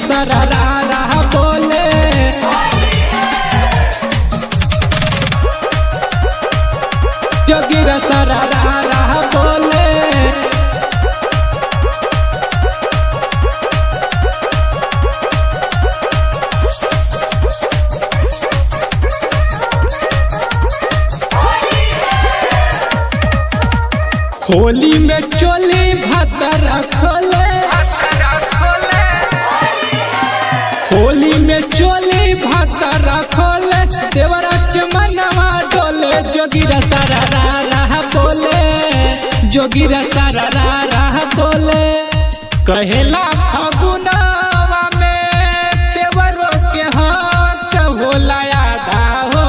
सारा रा बोले। जोगिरा सारा रा बोले। होली में चोली भातर रखले, होली में चोली भातर रखले, देवरा के मनवा डोले। जोगिरा सारा रा बोले, जोगिरा सारा रा बोले। कहेला फगुनवा में देवरो के हाथ होला आधा हो,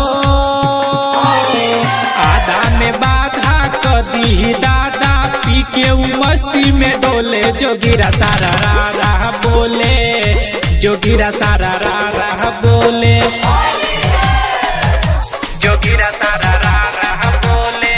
आधा में बाधा कदी दादा पी के मस्ती में डोले। जोगिरा सारा रा बोले, जोगिरा सारा रा बोले, जोगिरा सारा रा बोले।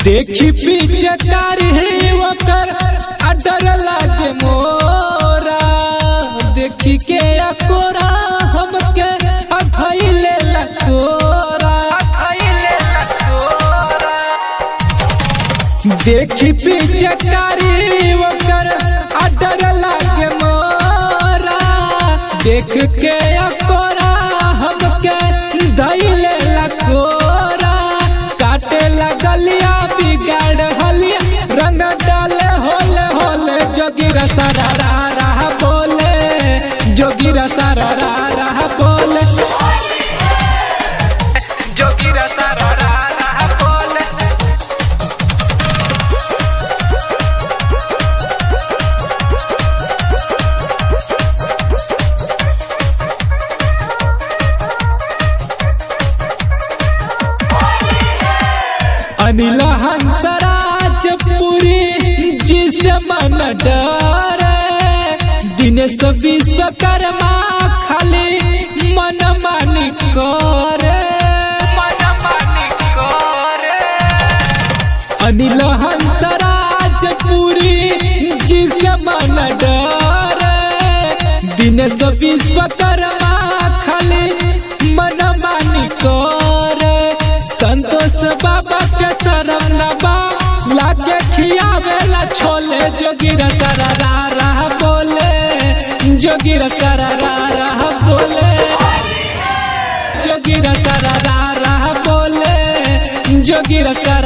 देखी पीछे कारी वकर अडर लागे मोरा, देखी के अकोरा हमके अधइले लकोरा। देखी पीछे कारी वकर अडर लागे मोरा, देख के अकोरा हमके धइले लकोरा। काटे लगलिया बिगाड़ हलिया, रंग डाले होले होले। जोगिरा सारा रा बोले, जोगिरा सारा रा बोले, जोगिरा सारा रा बोले। अनिल हंसराज पुरी जिसे मन डरे, दिनेश विश्वकर्मा खाली मन मानी करे। अनिल हंसराज पुरी जिसे मन डरे, दिनेश विश्वकर्मा खाली मन मानी करे। संतोष बाबा के शरम नबा लाके खियावेला छोले। जोगिरा सारा रा बोले, जोगिरा सारा रा बोले, जोगिरा सारा रा बोले, जोगिरा सारा